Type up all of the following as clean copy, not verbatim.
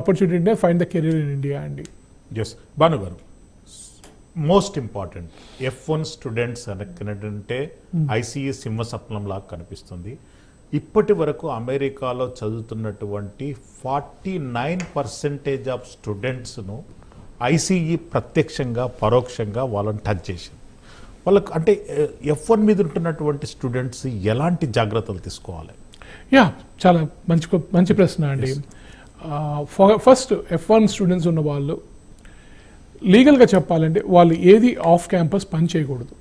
opportunity, find the career in India. And yes, Banu garu, most important F1 students అంటే ICE సింహసప్నం లాగా కనిపిస్తుంది. ఇప్పటి వరకు అమెరికాలో చదువుతున్నటువంటి 49% ఆఫ్ స్టూడెంట్స్ను ఐసీఈ ప్రత్యక్షంగా పరోక్షంగా వాళ్ళని టచ్ చేసింది. వాళ్ళకు అంటే F1 మీద ఉంటున్నటువంటి స్టూడెంట్స్ ఎలాంటి జాగ్రత్తలు తీసుకోవాలి? యా, చాలా మంచి ప్రశ్న అండి. ఫస్ట్ F1 స్టూడెంట్స్ ఉన్న వాళ్ళు లీగల్గా చెప్పాలంటే వాళ్ళు ఏది ఆఫ్ క్యాంపస్ పని చేయకూడదు.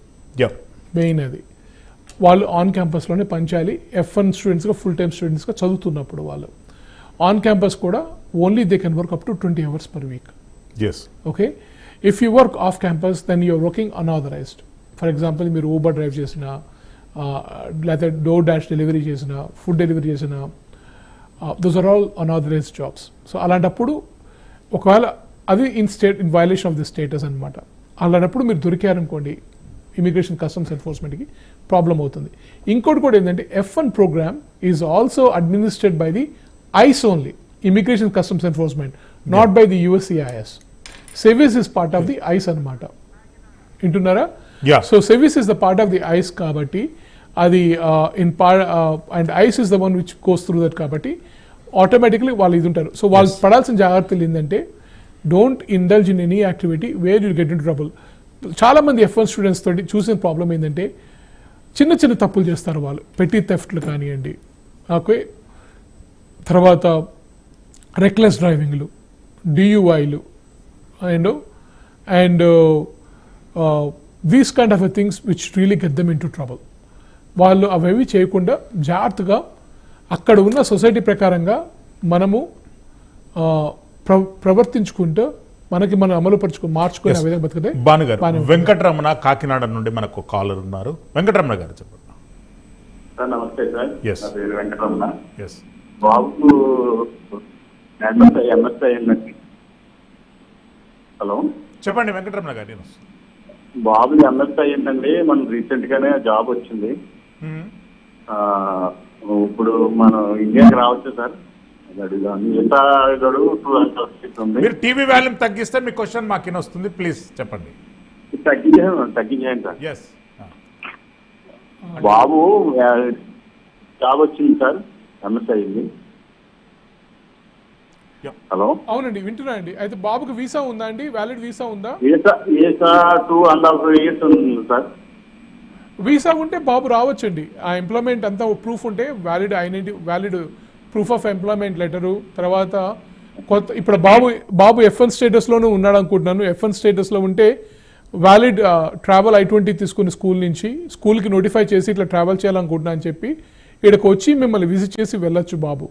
మెయిన్ అది వాళ్ళు ఆన్ క్యాంపస్లోనే పనిచేయాలి. F1 స్టూడెంట్స్గా ఫుల్ టైమ్ స్టూడెంట్స్గా చదువుతున్నప్పుడు వాళ్ళు ఆన్ క్యాంపస్ కూడా only they can work up to 20 hours per week. Okay, if you work off campus then you're working unauthorised. For example మీరు ఊబర్ డ్రైవ్ చేసిన, లేకపోతే డోర్ డాష్ డెలివరీ చేసిన, food delivery చేసిన, those are all unauthorised jobs. So అలాంటప్పుడు ఒకవేళ అది in violation of the status అనమాట. అలాంటప్పుడు మీరు దొరికారనుకోండి ఇమిగ్రేషన్ కస్టమ్స్ ఎన్ఫోర్స్మెంట్కి ప్రాబ్లం అవుతుంది. ఇంకోటి కూడా ఏంటంటే F1 programme is also administrate by the ICE only, immigration customs enforcement, not by the USCIS. SEVIS is part of the ICE అనమాట. వింటున్నారా? So SEVIS is the part of the ICE కాబట్టి అది and ICE is the one which goes through that కాబట్టి automatically వాళ్ళు ఇది ఉంటారు. So వాళ్ళు పడాల్సిన జాగ్రత్తలు ఏంటంటే don't indulge in any activity where you get in trouble. చాలా మంది F1 స్టూడెంట్స్ తోటి చూసిన ప్రాబ్లం ఏంటంటే చిన్న చిన్న తప్పులు చేస్తారు వాళ్ళు, పెట్టి థెఫ్ట్లు కానివ్వండి, ఓకే, తర్వాత రెక్లెస్ డ్రైవింగ్లు, DUIలు and these kind of things which really get them in to trouble. వాళ్ళు అవేవి చేయకుండా జాగ్రత్తగా అక్కడ ఉన్న సొసైటీ ప్రకారంగా మనము ప్రవర్తించుకుంటూ మనకి మనం మార్చుకునే విధంగా బతుకుతాయి. భాను గారు, వెంకటరమణ కాకినాడ నుండి మనకు కాలర్ ఉన్నారు. వెంకటరమణ గారు చెప్పండి. సార్ నమస్తే సార్, నా పేరు వెంకటరమణ. బాబు ఎంఎస్ఐ హలో చెప్పండి వెంకటరమణ గారు. నేను బాబు ఎంఎస్ఐ అయిందండి, మనం రీసెంట్ గానే జాబ్ వచ్చింది. ఇప్పుడు మనం ఇండియాకి రావచ్చు సార్? మీరు టీవీ వాల్యూమ్ తగ్గిస్తే మీ క్వశ్చన్ మాకు వస్తుంది, ప్లీజ్ చెప్పండి. తగ్గించేయండి సార్. బాబు జాబ్ వచ్చింది సార్, ఎంఎస్ఐ అయింది. హలో, అవునండి వింటున్నాండి. అయితే బాబుకి వీసా ఉందా అండి? వ్యాలిడ్ వీసా ఉందా? వీసా 2.5 years ఉంది సార్. వీసా ఉంటే బాబు రావచ్చండి. ఆ ఎంప్లాయ్మెంట్ అంతా ప్రూఫ్ ఉంటే valid proof of employment letter, తర్వాత ఇప్పుడు బాబు F1 స్టేటస్లోనూ ఉన్నాడు అనుకుంటున్నాను. F1 స్టేటస్లో ఉంటే వ్యాలిడ్ ట్రావెల్ I-20 తీసుకుని స్కూల్ నుంచి స్కూల్కి నోటిఫై చేసి ఇట్లా ట్రావెల్ చేయాలనుకుంటున్నా అని చెప్పి ఇక్కడికి వచ్చి మిమ్మల్ని విజిట్ చేసి వెళ్ళొచ్చు బాబు.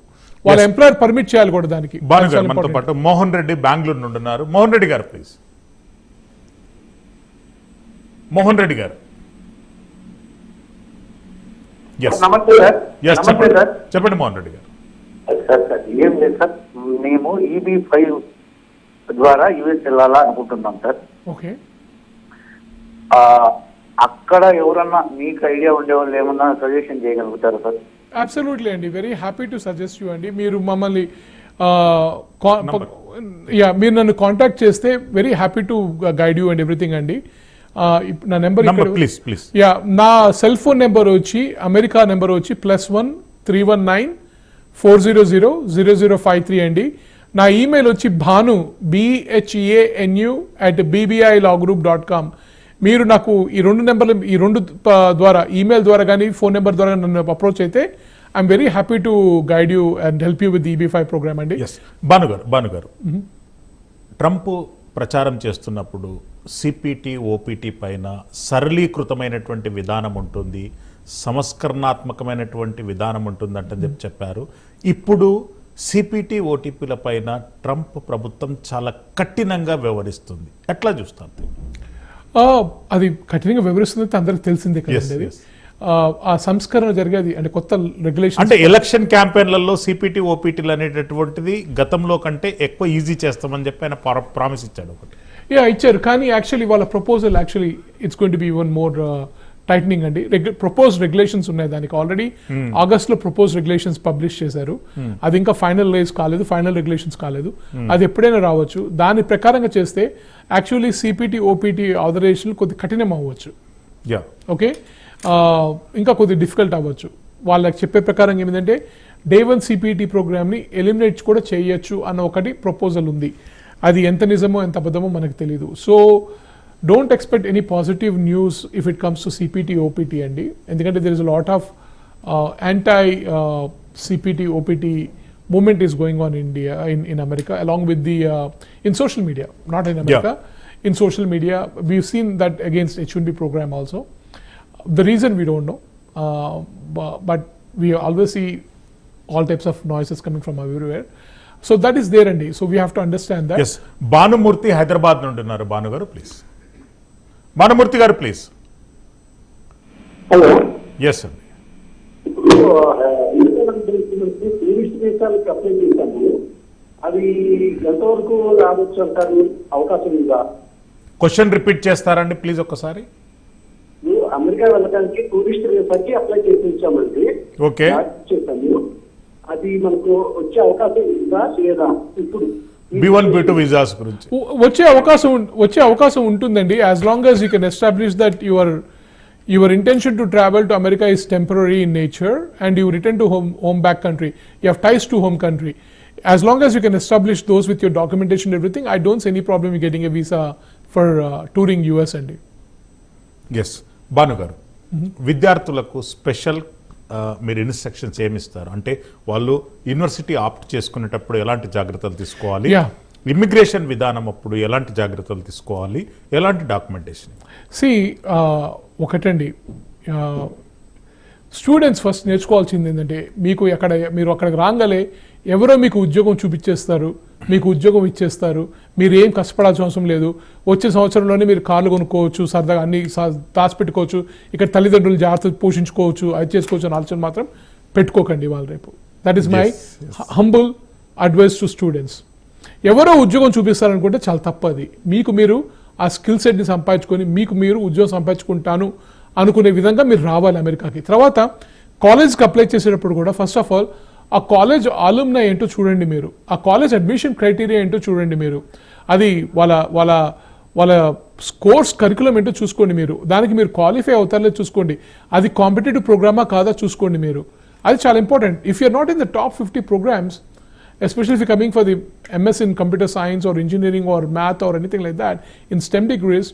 వాళ్ళ ఎంప్లాయర్ పర్మిట్ చేయాలి కూడా దానికి. మనతో పాటు మోహన్ రెడ్డి బెంగళూరు నుండి ఉన్నారు. మోహన్ రెడ్డి గారు ప్లీజ్. మోహన్ రెడ్డి గారు నమస్తే సార్. చెప్పండి మోహన్ రెడ్డి గారు. సార్ ఏం లేదు సార్, మేము EB-5 ద్వారా US వెళ్ళాలా అనుకుంటున్నాం సార్. ఓకే, అక్కడ ఎవరన్నా మీకు ఐడియా ఉండేవాళ్ళు ఏమన్నా సజెషన్ చేయగలుగుతారా సార్? అబ్సల్యూట్లీ అండి, very happy to suggest you అండి. మీరు మమ్మల్ని మీరు నన్ను కాంటాక్ట్ చేస్తే very happy to guide you and everything అండి. నా నెంబర్ నా సెల్ ఫోన్ నెంబర్ వచ్చి అమెరికా నెంబర్ వచ్చి +1 319 400 0053 అండి. నా ఈమెయిల్ వచ్చి భాను BHANU@BBILawgroup.com. మీరు నాకు ఈ రెండు ద్వారా ఈమెయిల్ ద్వారా కానీ ఫోన్ నెంబర్ ద్వారా నన్ను అప్రోచ్ అయితే I'm very happy to guide you and help you with EB-5 programme అండి. భాను గారు, ట్రంప్ ప్రచారం చేస్తున్నప్పుడు CPT OPT పైన సరళీకృతమైనటువంటి విధానం ఉంటుంది, సంస్కరణాత్మకమైనటువంటి విధానం ఉంటుందంటని చెప్పారు. ఇప్పుడు CPT OTPల పైన ట్రంప్ ప్రభుత్వం చాలా కఠినంగా వ్యవహరిస్తుంది. ఎట్లా చూస్తారు? అది కఠినంగా వివరిస్తుంది అందరికి తెలిసిందే కదండి. ఆ సంస్కరణ జరిగేది అంటే కొత్త రెగ్యులేషన్ అంటే ఎలక్షన్ క్యాంపెయిన్లలో CPT OPTలు అనేటటువంటిది గతంలో కంటే ఎక్కువ ఈజీ చేస్తామని చెప్పి ఆయన ప్రామిస్ ఇచ్చాడు ఒకటి. ఇచ్చారు, కానీ యాక్చువల్లీ వాళ్ళ proposal it's going to be even more titling అండి. ప్రపోజ్ రెగ్యులేషన్స్ ఉన్నాయి దానికి. ఆల్రెడీ ఆగస్ట్ లో ప్రపోజ్ రెగ్యులేషన్స్ పబ్లిష్ చేశారు. అది ఇంకా ఫైనలైజ్ కాలేదు, ఫైనల్ రెగ్యులేషన్స్ కాలేదు. అది ఎప్పుడైనా రావచ్చు. దాని ప్రకారంగా చేస్తే యాక్చువల్లీ సిపిటి ఓపీటీ ఆథరైజేషన్ కొద్ది కఠినం అవ్వచ్చు. ఓకే, ఇంకా కొద్ది డిఫికల్ట్ అవ్వచ్చు. వాళ్ళకి చెప్పే ప్రకారం ఏమిటంటే డే 1 సిపిటి ప్రోగ్రామ్ని ఎలిమినేట్ కూడా చేయొచ్చు అన్న ఒకటి ప్రపోజల్ ఉంది. అది ఎంత నిజమో ఎంత అబద్ధమో మనకు తెలియదు. So don't expect any positive news if it comes to CPT OPT అండి. ఎందుకంటే there is a lot of anti CPT OPT movement is going on in India, in America, along with the in social media, not in America. In social media, we've seen that against H1B program also. The reason we don't know, but we always see all types of noises coming from everywhere. So that is there, Andy. So we have to understand that. Yes. Banumurthy, Hyderabad నుండి ఉన్నారు. Banu garu, please. Banumurthy garu, please. Hello. Yes, sir. Tourist వీసాలకు apply చేశాము. అది ఎంతవరకు రావచ్చు అంటారు? అవకాశం ఉందా? క్వశ్చన్ రిపీట్ చేస్తారండి ప్లీజ్ ఒక్కసారి. అమెరికా వెళ్ళడానికి టూరిస్ట్ వీసాకి అప్లై చేయించామండి. ఓకే, చేశాము. అది మనకు వచ్చే అవకాశం ఉందా లేదా? ఇప్పుడు B1 B2 వీసాస్ గురించి వచ్చే అవకాశం ఉంటుందండి. As long as you can establish that your intention to travel to America is temporary in nature and you return to home back country. You have ties to home country. As long as you can establish those with your documentation and everything, I don't see any problem in getting a visa for touring US and ఎస్. భాను గారు, విద్యార్థులకు special మీరు instructions ఏమి ఇస్తారు? అంటే వాళ్ళు university opt చేసుకునేటప్పుడు ఎలాంటి జాగ్రత్తలు తీసుకోవాలి, ఇమ్మిగ్రేషన్ విధానం అప్పుడు ఎలాంటి జాగ్రత్తలు తీసుకోవాలి, ఎలాంటి డాక్యుమెంటేషన్? ఒకటండి, స్టూడెంట్స్ ఫస్ట్ నేర్చుకోవాల్సింది ఏంటంటే మీరు అక్కడికి రాగానే ఎవరో మీకు ఉద్యోగం చూపించేస్తారు, మీకు ఉద్యోగం ఇచ్చేస్తారు, మీరు ఏం కష్టపడాల్సిన అవసరం లేదు, వచ్చే సంవత్సరంలోనే మీరు కార్లు కొనుక్కోవచ్చు, సరదాగా అన్ని దాచిపెట్టుకోవచ్చు, ఇక్కడ తల్లిదండ్రులు జాగ్రత్త పోషించుకోవచ్చు, అది చేసుకోవచ్చు అని ఆలోచన మాత్రం పెట్టుకోకండి వాళ్ళు రేపు. That is my humble advice to students. ఎవరో ఉద్యోగం చూపిస్తారనుకుంటే చాలా తప్పది. మీకు మీరు ఆ స్కిల్ సెట్ని సంపాదించుకొని మీకు మీరు ఉద్యోగం సంపాదించుకుంటాను అనుకునే విధంగా మీరు రావాలి అమెరికాకి. తర్వాత కాలేజ్కి అప్లై చేసేటప్పుడు కూడా ఫస్ట్ ఆఫ్ ఆల్ ఆ కాలేజ్ ఆలుమ్నా ఏంటో చూడండి మీరు, ఆ కాలేజ్ అడ్మిషన్ క్రైటీరియా ఏంటో చూడండి మీరు, అది వాళ్ళ కోర్స్ కరికులం ఏంటో చూసుకోండి మీరు, దానికి మీరు క్వాలిఫై అవుతారో చూసుకోండి, అది కాంపిటేటివ్ ప్రోగ్రామా కాదా చూసుకోండి మీరు. అది చాలా important. If you're not in the top 50 programs, especially if you're coming for the MS in computer science or engineering or math or anything like that, in STEM degrees,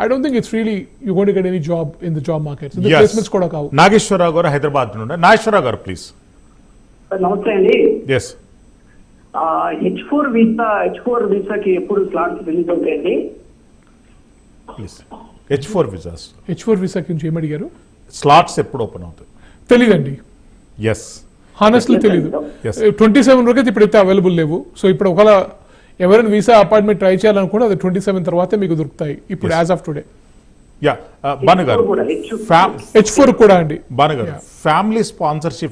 I don't think it's really you're going to get any job in the job market. So the placements kuda kavu. Nageswararao గారు హైదరాబాద్ నుండి. నాగేశ్వరరావు గారు please. నమస్తే అండి. Yes. H4 వీసాకి ఎప్పుడు slots release అవుతాయండి? Please. H4 visas. H4 visa గురించి ఏం అడిగారు? స్లాట్స్ ఎప్పుడు ఓపెన్ అవుతాయి? తెలీదండి. ఎస్. హానెస్ట్లీ తెలీదు. 27 వరకు అయితే ఇప్పుడైతే అవైలబుల్ లేవు. సో ఇప్పుడు ఒకవేళ ఎవరైనా వీసా అపాయింట్మెంట్ ట్రై చేయాలనుకుంటే అది 27 తర్వాతే మీకు దొరుకుతాయి ఇప్పుడు యాజ్ ఆఫ్ టుడే. భాను గారు, H4 కూడా అండి. భాను గారు, ఫ్యామిలీ స్పాన్సర్షిప్